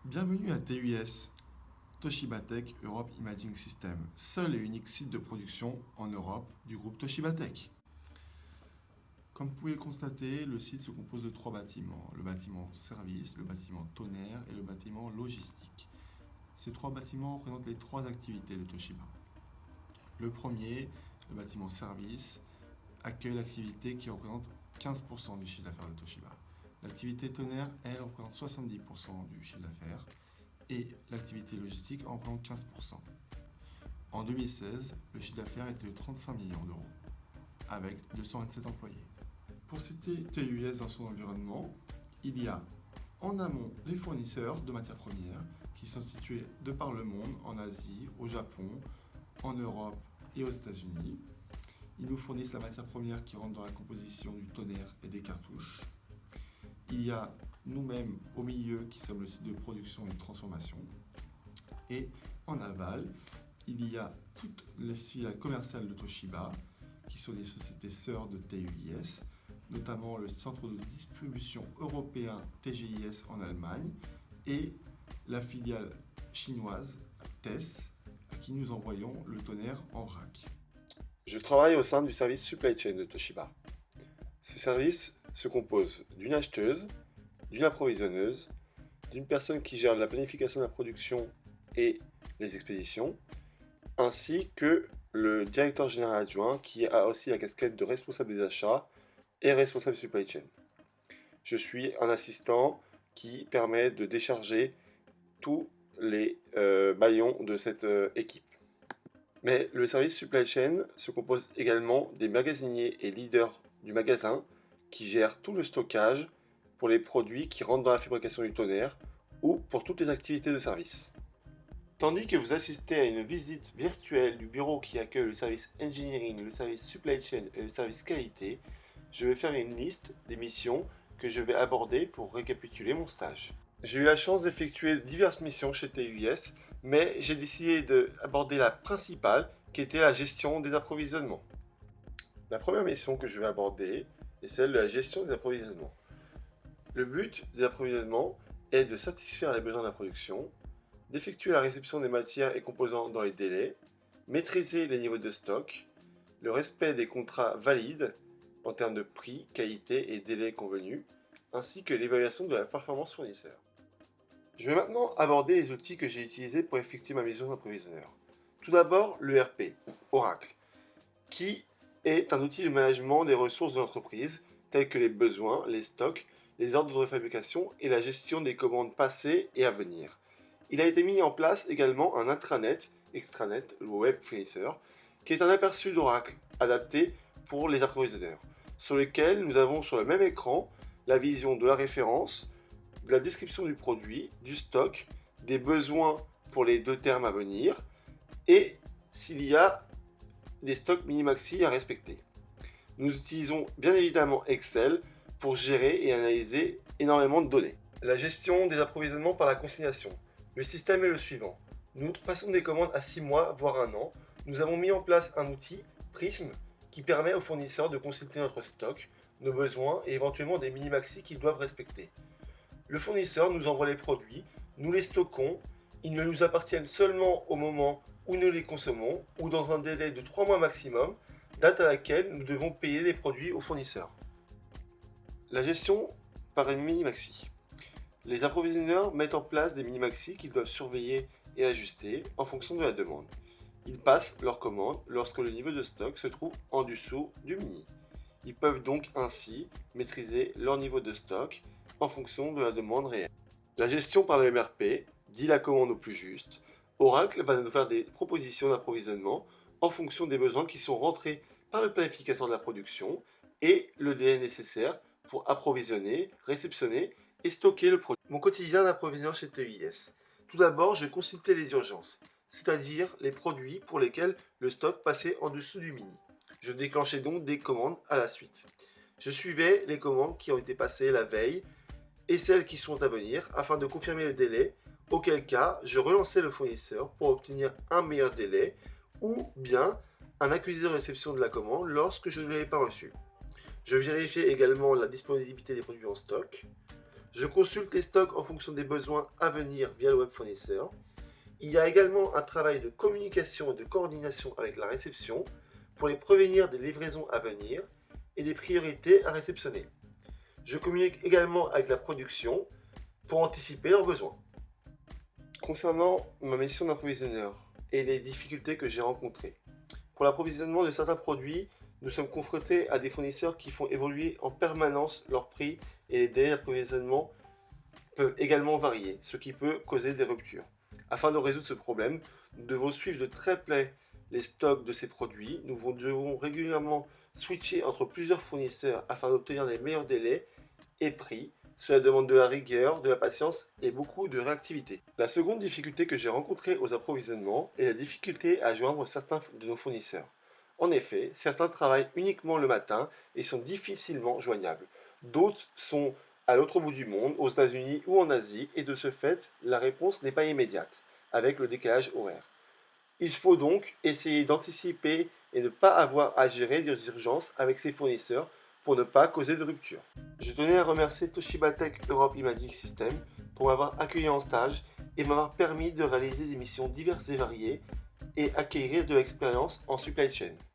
Bienvenue à TUS, Toshiba Tech Europe Imaging System, seul et unique site de production en Europe du groupe Toshiba Tech. Comme vous pouvez le constater, le site se compose de trois bâtiments, le bâtiment service, le bâtiment tonnerre et le bâtiment logistique. Ces trois bâtiments représentent les trois activités de Toshiba. Le premier, le bâtiment service, accueille l'activité qui représente 15% du chiffre d'affaires de Toshiba. L'activité tonnerre, elle, représente 70% du chiffre d'affaires et l'activité logistique en représente 15%. En 2016, le chiffre d'affaires était de 35 millions d'euros, avec 227 employés. Pour citer TUS dans son environnement, il y a en amont les fournisseurs de matières premières qui sont situés de par le monde, en Asie, au Japon, en Europe et aux États-Unis. Ils nous fournissent la matière première qui rentre dans la composition du tonnerre et des cartouches. Il y a nous-mêmes au milieu qui sommes le site de production et de transformation. Et en aval, il y a toutes les filiales commerciales de Toshiba qui sont des sociétés sœurs de TUIS, notamment le centre de distribution européen TGIS en Allemagne et la filiale chinoise TES à qui nous envoyons le tonnerre en vrac. Je travaille au sein du service supply chain de Toshiba. Ce service se compose d'une acheteuse, d'une approvisionneuse, d'une personne qui gère la planification de la production et les expéditions, ainsi que le directeur général adjoint qui a aussi la casquette de responsable des achats et responsable supply chain. Je suis un assistant qui permet de décharger tous les maillons de cette équipe. Mais le service supply chain se compose également des magasiniers et leaders du magasin qui gèrent tout le stockage pour les produits qui rentrent dans la fabrication du tonnerre ou pour toutes les activités de service. Tandis que vous assistez à une visite virtuelle du bureau qui accueille le service engineering, le service supply chain et le service qualité, je vais faire une liste des missions que je vais aborder pour récapituler mon stage. J'ai eu la chance d'effectuer diverses missions chez TUS, mais j'ai décidé d'aborder la principale qui était la gestion des approvisionnements. La première mission que je vais aborder est celle de la gestion des approvisionnements. Le but des approvisionnements est de satisfaire les besoins de la production, d'effectuer la réception des matières et composants dans les délais, maîtriser les niveaux de stock, le respect des contrats valides en termes de prix, qualité et délai convenus, ainsi que l'évaluation de la performance fournisseur. Je vais maintenant aborder les outils que j'ai utilisés pour effectuer ma mission d'approvisionneur. Tout d'abord, l'ERP, Oracle, qui est un outil de management des ressources de l'entreprise, tels que les besoins, les stocks, les ordres de fabrication et la gestion des commandes passées et à venir. Il a été mis en place également un intranet, extranet, le web fournisseur, qui est un aperçu d'Oracle adapté pour les approvisionneurs, sur lequel nous avons sur le même écran la vision de la référence, de la description du produit, du stock, des besoins pour les deux termes à venir et s'il y a des stocks mini-maxi à respecter. Nous utilisons bien évidemment Excel pour gérer et analyser énormément de données. La gestion des approvisionnements par la consignation. Le système est le suivant. Nous passons des commandes à 6 mois, voire 1 an. Nous avons mis en place un outil, Prism, qui permet aux fournisseurs de consulter notre stock, nos besoins et éventuellement des mini-maxi qu'ils doivent respecter. Le fournisseur nous envoie les produits, nous les stockons, ils ne nous appartiennent seulement au moment où nous les consommons ou dans un délai de 3 mois maximum, date à laquelle nous devons payer les produits au fournisseur. La gestion par une mini-maxi. Les approvisionneurs mettent en place des mini-maxi qu'ils doivent surveiller et ajuster en fonction de la demande. Ils passent leurs commandes lorsque le niveau de stock se trouve en dessous du mini. Ils peuvent donc ainsi maîtriser leur niveau de stock en fonction de la demande réelle. La gestion par le MRP dit la commande au plus juste. Oracle va nous faire des propositions d'approvisionnement en fonction des besoins qui sont rentrés par le planificateur de la production et le délai nécessaire pour approvisionner, réceptionner et stocker le produit. Mon quotidien d'approvisionnement chez TUIS. Tout d'abord, je consultais les urgences, c'est-à-dire les produits pour lesquels le stock passait en dessous du mini. Je déclenchais donc des commandes à la suite. Je suivais les commandes qui ont été passées la veille et celles qui sont à venir afin de confirmer le délai, auquel cas je relançais le fournisseur pour obtenir un meilleur délai ou bien un accusé de réception de la commande lorsque je ne l'avais pas reçu. Je vérifiais également la disponibilité des produits en stock. Je consulte les stocks en fonction des besoins à venir via le web fournisseur. Il y a également un travail de communication et de coordination avec la réception pour les prévenir des livraisons à venir et des priorités à réceptionner. Je communique également avec la production pour anticiper leurs besoins. Concernant ma mission d'approvisionneur et les difficultés que j'ai rencontrées. Pour l'approvisionnement de certains produits, nous sommes confrontés à des fournisseurs qui font évoluer en permanence leurs prix et les délais d'approvisionnement peuvent également varier, ce qui peut causer des ruptures. Afin de résoudre ce problème, nous devons suivre de très près les stocks de ces produits. Nous devons régulièrement switcher entre plusieurs fournisseurs afin d'obtenir les meilleurs délais et prix. Cela demande de la rigueur, de la patience et beaucoup de réactivité. La seconde difficulté que j'ai rencontrée aux approvisionnements est la difficulté à joindre certains de nos fournisseurs. En effet, certains travaillent uniquement le matin et sont difficilement joignables. D'autres sont à l'autre bout du monde, aux États-Unis ou en Asie, et de ce fait, la réponse n'est pas immédiate, avec le décalage horaire. Il faut donc essayer d'anticiper et ne pas avoir à gérer des urgences avec ses fournisseurs pour ne pas causer de rupture. Je tenais à remercier Toshiba Tech Europe Imaging System pour m'avoir accueilli en stage et m'avoir permis de réaliser des missions diverses et variées et acquérir de l'expérience en supply chain.